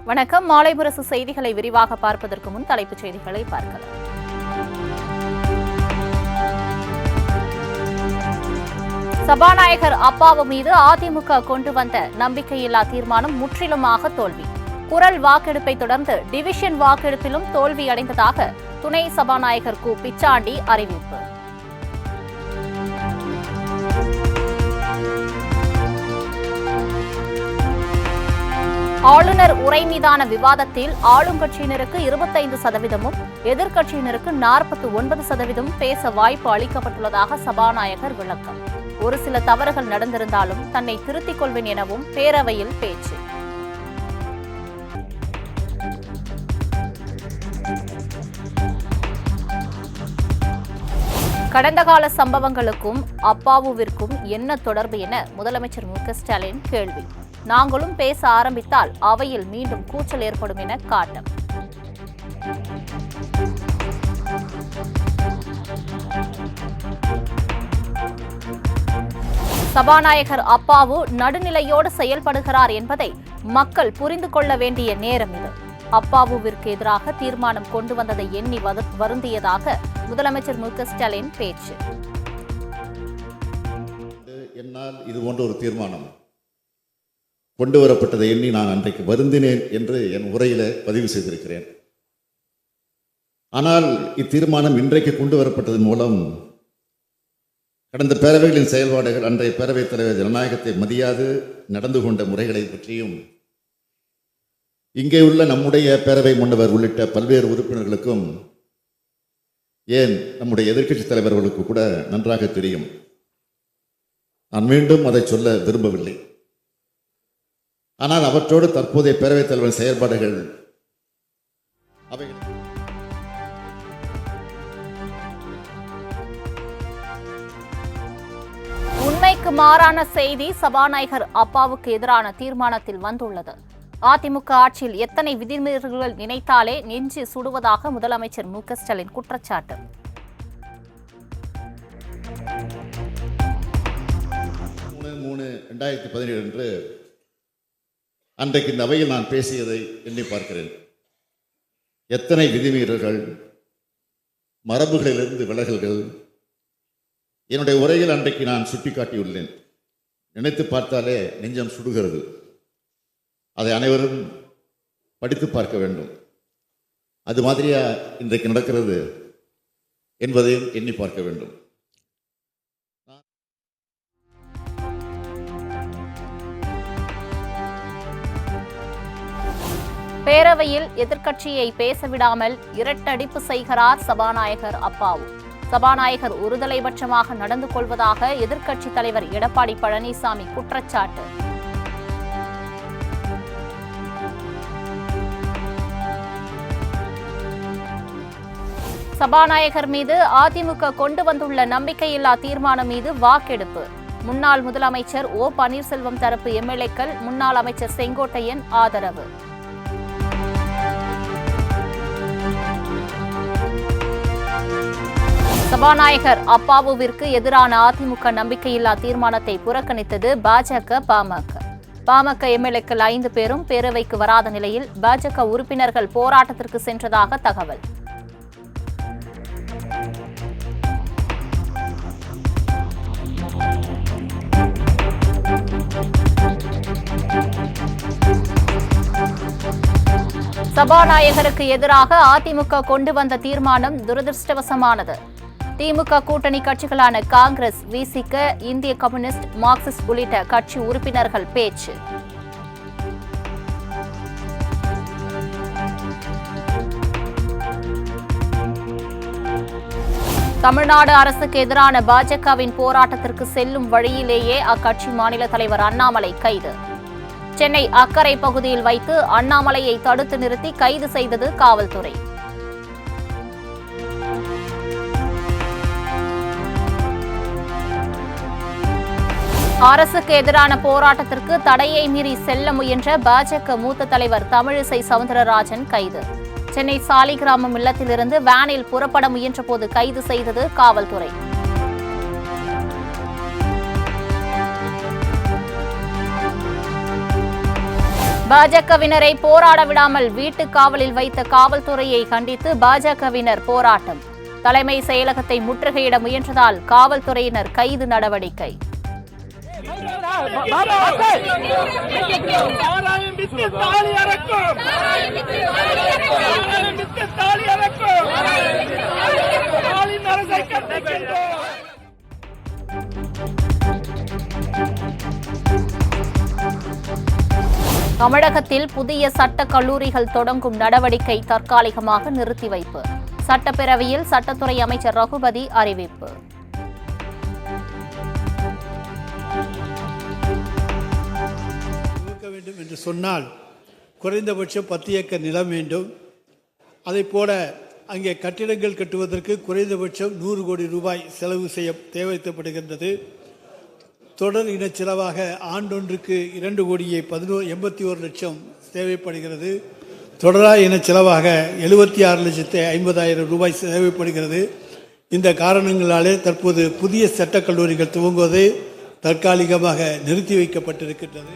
வணக்கம். மாலை முரசு செய்திகளை விரிவாக பார்ப்பதற்கு முன் தலைப்புச் செய்திகளை பார்க்கலாம். சபாநாயகர் அப்பாவு மீது அதிமுக கொண்டு வந்த நம்பிக்கையில்லா தீர்மானம் முற்றிலுமாக தோல்வி. குரல் வாக்கெடுப்பை தொடர்ந்து டிவிஷன் வாக்கெடுப்பிலும் தோல்வியடைந்ததாக துணை சபாநாயகர் கு பிச்சாண்டி அறிவிப்பு. ஆளுநர் உரை மீதான விவாதத்தில் ஆளுங்கட்சியினருக்கு 25%, எதிர்க்கட்சியினருக்கு 49% பேச வாய்ப்பு அளிக்கப்பட்டுள்ளதாக சபாநாயகர் விளக்கம். ஒரு சில தவறுகள் நடந்திருந்தாலும் தன்னை திருத்திக் கொள்வேன் எனவும் பேரவையில் பேச்சு. கடந்த கால சம்பவங்களுக்கும் அப்பாவுவிற்கும் என்ன தொடர்பு என முதலமைச்சர் மு.க.ஸ்டாலின் கேள்வி. நாங்களும் பேச ஆரம்பித்தால் அவையில் மீண்டும் கூச்சல் ஏற்படும் என காட்டம். சபாநாயகர் அப்பாவு நடுநிலையோடு செயல்படுகிறார் என்பதை மக்கள் புரிந்து கொள்ள வேண்டிய நேரம் இது. அப்பாவுவிற்கு எதிராக தீர்மானம் கொண்டு வந்ததை எண்ணி வருந்தியதாக முதலமைச்சர் மு.க.ஸ்டாலின் பேச்சு. என்னால் இது போன்ற ஒரு தீர்மானம் கொண்டு வரப்பட்டதை எண்ணி நான் அன்றைக்கு வருந்தினேன் என்று என் உரையில பதிவு செய்திருக்கிறேன். ஆனால் இத்தீர்மானம் இன்றைக்கு கொண்டு வரப்பட்டதன் மூலம் கடந்த பேரவைகளின் செயல்பாடுகள், அன்றைய பேரவைத் தலைவர் ஜனநாயகத்தை மதியாது நடந்து கொண்ட முறைகளை பற்றியும், இங்கே உள்ள நம்முடைய பேரவை முன்னவர் உள்ளிட்ட பல்வேறு உறுப்பினர்களுக்கும், ஏன் நம்முடைய எதிர்க்கட்சி தலைவர்களுக்கு கூட நன்றாக தெரியும். நான் மீண்டும் அதை சொல்ல விரும்பவில்லை. ஆனால் அவற்றோடு தற்போதைய பேரவைத் தலைவரின் செயல்பாடுகள் உண்மைக்கு மாறான செய்தி சபாநாயகர் அப்பாவுக்கு எதிரான தீர்மானத்தில் வந்துள்ளது. அதிமுக ஆட்சியில் எத்தனை விதிமீறல்கள் நினைத்தாலே நெஞ்சு சுடுவதாக முதலமைச்சர் மு.க.ஸ்டாலின் குற்றச்சாட்டு. மூணு 2017 அன்று அன்றைக்கு இந்த அவையில் நான் பேசியதை எண்ணி பார்க்கிறேன். எத்தனை விதிமீறல்கள், மரபுகளிலிருந்து விலகல்கள் என்னுடைய உரையில் அன்றைக்கு நான் சுட்டிக்காட்டியுள்ளேன். நினைத்து பார்த்தாலே நெஞ்சம் சுடுகிறது. அதை அனைவரும் படித்து பார்க்க வேண்டும். அது மாதிரியா இன்றைக்கு நடக்கிறது என்பதையும் எண்ணி பார்க்க வேண்டும். பேரவையில் எதிர்க்கட்சியை பேசவிடாமல் இரட்டடிப்பு செய்கிறார் சபாநாயகர் அப்பாவு. சபாநாயகர் ஒருதலைபட்சமாக நடந்து கொள்வதாக எதிர்க்கட்சித் தலைவர் எடப்பாடி பழனிசாமி குற்றச்சாட்டு. சபாநாயகர் மீது அதிமுக கொண்டு வந்துள்ள நம்பிக்கையில்லா தீர்மானம் மீது வாக்கெடுப்பு. முன்னாள் முதலமைச்சர் ஓ பன்னீர்செல்வம் தரப்பு எம்எல்ஏக்கள், முன்னாள் அமைச்சர் செங்கோட்டையன் ஆதரவு. சபாநாயகர் அப்பாவுவிற்கு எதிரான அதிமுக நம்பிக்கையில்லா தீர்மானத்தை புறக்கணித்தது பாஜக, பாமக. பாமக எம்எல்ஏக்கள் 5 பேரும் பேரவைக்கு வராத நிலையில் பாஜக உறுப்பினர்கள் போராட்டத்திற்கு சென்றதாக தகவல். சபாநாயகருக்கு எதிராக அதிமுக கொண்டு வந்த தீர்மானம் துரதிருஷ்டவசமானது. திமுக கூட்டணி கட்சிகளான காங்கிரஸ், விசிக, இந்திய கம்யூனிஸ்ட், மார்க்சிஸ்ட் உள்ளிட்ட கட்சி உறுப்பினர்கள் பேச்சு. தமிழ்நாடு அரசுக்கு எதிரான பாஜகவின் போராட்டத்திற்கு செல்லும் வழியிலேயே அக்கட்சி மாநில தலைவர் அண்ணாமலை கைது. சென்னை அக்கரை பகுதியில் வைத்து அண்ணாமலையை தடுத்து நிறுத்தி கைது செய்தது காவல்துறை. அரசுக்கு எதிரான போராட்டத்திற்கு தடையை மீறி செல்ல முயன்ற பாஜக மூத்த தலைவர் தமிழிசை சவுந்தரராஜன் கைது. சென்னை சாலிகிராமம் இல்லத்திலிருந்து வேனில் புறப்பட முயன்றபோது கைது செய்தது காவல்துறை. பாஜகவினரை போராட விடாமல் வீட்டு காவலில் வைத்த காவல்துறையை கண்டித்து பாஜகவினர் போராட்டம். தலைமை செயலகத்தை முற்றுகையிட முயன்றதால் காவல்துறையினர் கைது நடவடிக்கை. தமிழகத்தில் புதிய சட்ட கல்லூரிகள் தொடங்கும் நடவடிக்கை தற்காலிகமாக நிறுத்தி வைப்பு. சட்டப்பேரவையில் சட்டத்துறை அமைச்சர் ரகுபதி அறிவிப்பு. வேண்டும் என்று சொன்னால் குறைந்தபட்சம் 10 ஏக்கர் நிலம் வேண்டும். அதைப்போல அங்கே கட்டிடங்கள் கட்டுவதற்கு குறைந்தபட்சம் 100 கோடி ரூபாய் செலவு செய்ய தேவைப்படுகின்றது. தொடர் இன செலவாக ஆண்டொன்றுக்கு 2 கோடியே 81 லட்சம் தேவைப்படுகிறது. தொடரா இன செலவாக 76,50,000 ரூபாய் தேவைப்படுகிறது. இந்த காரணங்களாலே தற்போது புதிய சட்டக் கல்லூரிகள் துவங்குவது தற்காலிகமாக நிறுத்தி வைக்கப்பட்டிருக்கின்றது.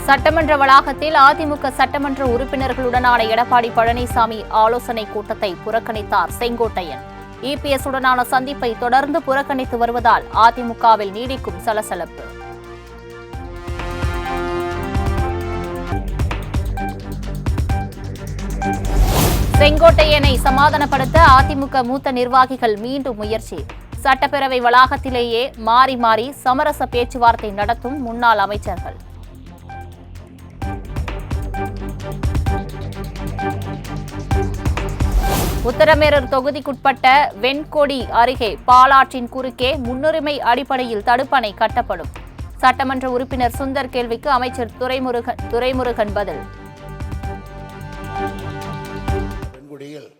சட்டமன்ற வளாகத்தில் அதிமுக சட்டமன்ற உறுப்பினர்களுடனான எடப்பாடி பழனிசாமி ஆலோசனை கூட்டத்தை புறக்கணித்தார் செங்கோட்டையன். இபிஎஸ் உடனான சந்திப்பை தொடர்ந்து புறக்கணித்து வருவதால் அதிமுகவில் நீடிக்கும் சலசலப்பு. செங்கோட்டையனை சமாதானப்படுத்த அதிமுக மூத்த நிர்வாகிகள் மீண்டும் முயற்சி. சட்டப்பேரவை வளாகத்திலேயே மாறி மாறி சமரச பேச்சுவார்த்தை நடத்தும் முன்னாள் அமைச்சர்கள். உத்தரமேரூர் தொகுதிக்குட்பட்ட வெண்கொடி அருகே பாலாற்றின் குறுக்கே முன்னுரிமை அடிப்படையில் தடுப்பணை கட்டப்படும். சட்டமன்ற உறுப்பினர் சுந்தர் கேள்விக்கு அமைச்சர் துரைமுருகன் பதில். வெண்குடியில்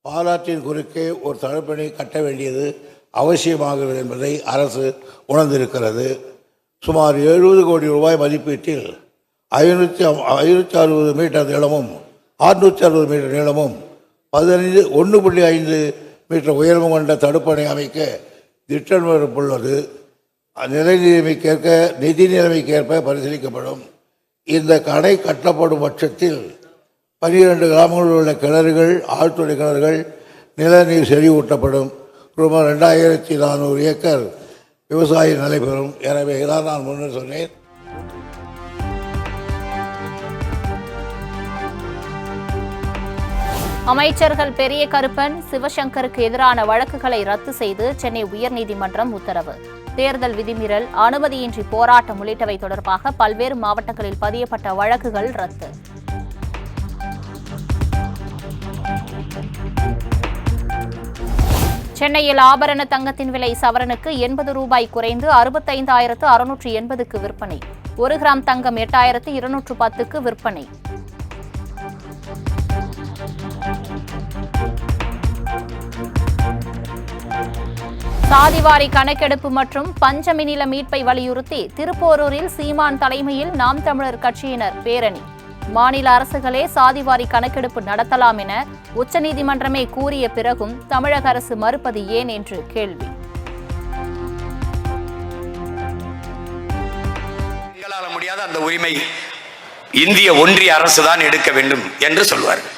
பாலாற்றின் குறுக்கே ஒரு தடுப்பணை கட்ட வேண்டியது அவசியமாகிறது என்பதை அரசு உணர்ந்திருக்கிறது. சுமார் 70 கோடி ரூபாய் மதிப்பீட்டில் 560 மீட்டர் நீளமும் 660 மீட்டர் நீளமும் 1.5 மீட்டர் உயரமும் கொண்ட தடுப்பணை அமைக்க திட்டமிடப்பட்டுள்ளது. நிதி நிலைமைக்கேற்ப பரிசீலிக்கப்படும். இந்த கடை கட்டப்படும் பட்சத்தில் 12 கிராமங்களில் உள்ள கிணறுகள், ஆழ்துளை கிணறுகள் நிலநீர் செறிவூட்டப்படும். ரூபாய் 2400 ஏக்கர் விவசாய நிலை பெறும். எனவே இதான் நான் முன்னர் சொன்னேன். அமைச்சர்கள் பெரிய கருப்பன், சிவசங்கருக்கு எதிரான வழக்குகளை ரத்து செய்து சென்னை உயர்நீதிமன்றம் உத்தரவு. தேர்தல் விதிமீறல், அனுமதியின்றி போராட்டம் உள்ளிட்டவை தொடர்பாக பல்வேறு மாவட்டங்களில் பதியப்பட்ட வழக்குகள் ரத்து. சென்னையில் ஆபரண தங்கத்தின் விலை சவரனுக்கு 80 ரூபாய் குறைந்து 65,680க்கு விற்பனை. 1 கிராம் தங்கம் 8,210க்கு விற்பனை. சாதிவாரி கணக்கெடுப்பு மற்றும் பஞ்சமி நில மீட்பை வலியுறுத்தி திருப்போரூரில் சீமான் தலைமையில் நாம் தமிழர் கட்சியினர் பேரணி. மாநில அரசுகளே சாதிவாரி கணக்கெடுப்பு நடத்தலாம் என உச்சநீதிமன்றமே கூறிய பிறகும் தமிழக அரசு மறுப்பது ஏன் என்று கேள்வி. எங்களால் முடியாத அந்த உரிமை இந்திய ஒன்றிய அரசுதான் எடுக்க வேண்டும் என்று சொல்வார்கள்.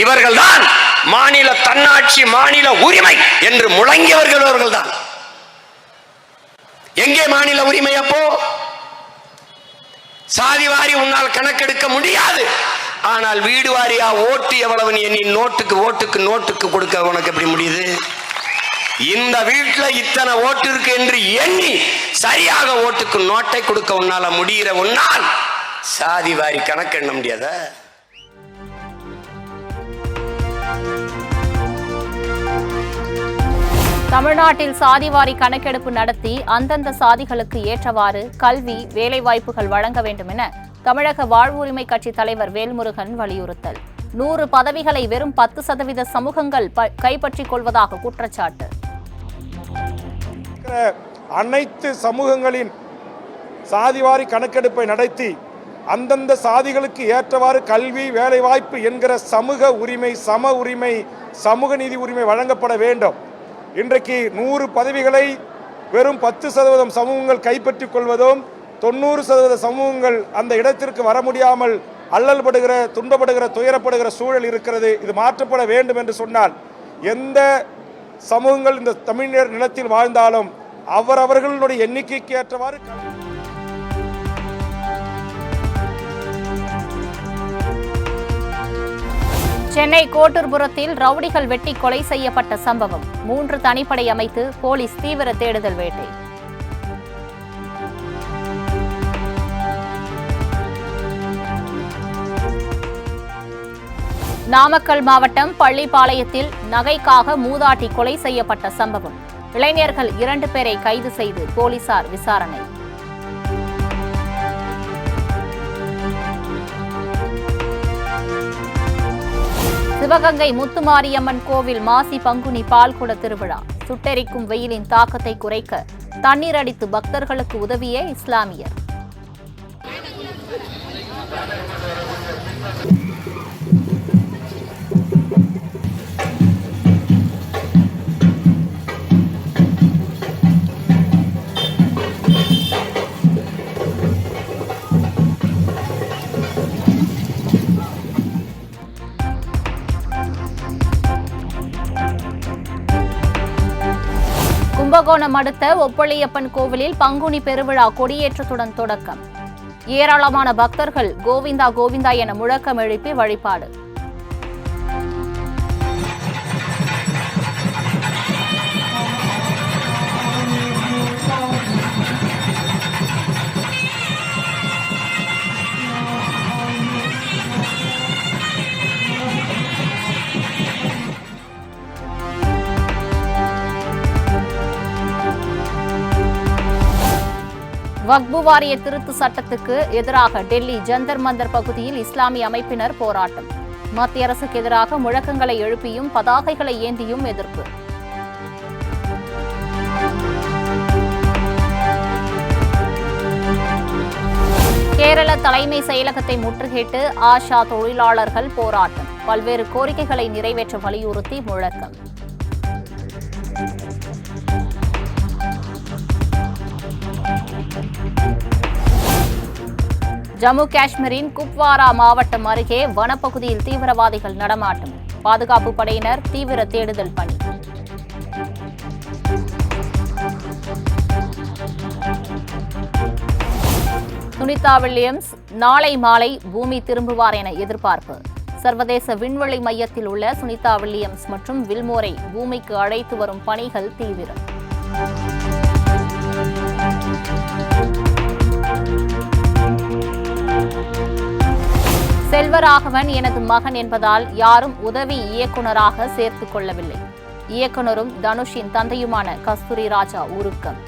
இவர்கள்தான் மாநில தன்னாட்சி, மாநில உரிமை என்று முழங்கியவர்கள் அவர்கள்தான். எங்கே மாநில உரிமை? அப்போ சாதிவாரி உன்னால் கணக்கெடுக்க முடியாது. ஆனால் வீடு வாரியா ஓட்டு எவ்வளவு எண்ணி நோட்டுக்கு கொடுக்க உனக்கு எப்படி முடியுது? இந்த வீட்டுல இத்தனை ஓட்டு இருக்கு என்று எண்ணி சரியாக ஓட்டுக்கு நோட்டை கொடுக்க உன்னால முடிகிற உன்னால் சாதிவாரி கணக்கு எண்ண முடியாத? தமிழ்நாட்டில் சாதிவாரி கணக்கெடுப்பு நடத்தி அந்தந்த சாதிகளுக்கு ஏற்றவாறு கல்வி, வேலைவாய்ப்புகள் வழங்க வேண்டும் என தமிழக வாழ்வுரிமை கட்சி தலைவர் வேல்முருகன் வலியுறுத்தல். 100 பதவிகளை வெறும் 10% சமூகங்கள் கைப்பற்றிக் கொள்வதாக குற்றச்சாட்டு. அனைத்து சமூகங்களின் சாதிவாரி கணக்கெடுப்பை நடத்தி அந்தந்த சாதிகளுக்கு ஏற்றவாறு கல்வி, வேலைவாய்ப்பு என்கிற சமூக உரிமை, சம உரிமை, சமூக நீதி உரிமை வழங்கப்பட வேண்டும். இன்றைக்கு 100 பதவிகளை வெறும் 10% சமூகங்கள் கைப்பற்றிக் கொள்வதும் 90% சமூகங்கள் அந்த இடத்திற்கு வர முடியாமல் அல்லல் படுகிற, துன்பப்படுகிற, துயரப்படுகிற சூழல் இருக்கிறது. இது மாற்றப்பட வேண்டும் என்று சொன்னால் எந்த சமூகங்கள் இந்த தமிழர் நிலத்தில் வாழ்ந்தாலும் அவரவர்களுடைய எண்ணிக்கைக்கு ஏற்றவாறு சென்னை கோட்டூர்புரத்தில் ரவுடிகள் வெட்டி கொலை செய்யப்பட்ட சம்பவம். 3 தனிப்படை அமைத்து போலீஸ் தீவிர தேடுதல் வேட்டை. நாமக்கல் மாவட்டம் பள்ளிப்பாளையத்தில் நகைக்காக மூதாட்டி கொலை செய்யப்பட்ட சம்பவம். இளைஞர்கள் 2 பேரை கைது செய்து போலீசார் விசாரணை. சிவகங்கை முத்துமாரியம்மன் கோவில் மாசி பங்குனி பால்குட திருவிழா. சுட்டெரிக்கும் வெயிலின் தாக்கத்தை குறைக்க தண்ணீர் அடித்து பக்தர்களுக்கு உதவிய இஸ்லாமியர். கும்பகோணம் அடுத்த ஒப்பளியப்பன் கோவிலில் பங்குனி பெருவிழா கொடியேற்றத்துடன் தொடக்கம். ஏராளமான பக்தர்கள் கோவிந்தா கோவிந்தா என முழக்கம் எழுப்பி வழிபாடு. வக்பு வாரிய திருத்த சட்டத்துக்கு எதிராக டெல்லி ஜந்தர் மந்தர் பகுதியில் இஸ்லாமிய அமைப்பினர் போராட்டம். மத்திய அரசுக்கு எதிராக முழக்கங்களை எழுப்பியும் பதாகைகளை ஏந்தியும் எதிர்ப்பு. கேரள தலைமை செயலகத்தை முற்றுகையிட்டு ஆஷா தொழிலாளர்கள் போராட்டம். பல்வேறு கோரிக்கைகளை நிறைவேற்ற வலியுறுத்தி முழக்கம். ஜம்மு காஷ்மீரின் குப்வாரா மாவட்டம் அருகே வனப்பகுதியில் தீவிரவாதிகள் நடமாட்டம். பாதுகாப்பு படையினர் தீவிர தேடுதல் பணி. சுனிதா வில்லியம்ஸ் நாளை மாலை பூமி திரும்புவார் என எதிர்பார்ப்பு. சர்வதேச விண்வெளி மையத்தில் உள்ள சுனிதா வில்லியம்ஸ் மற்றும் வில்மோரை பூமிக்கு அழைத்து வரும் பணிகள் தீவிரம். செல்வராகவன் எனது மகன் என்பதால் யாரும் உதவி இயக்குநராக சேர்த்துக் கொள்ளவில்லை. இயக்குநரும் தனுஷின் தந்தையுமான கஸ்தூரி ராஜா உருக்கம்.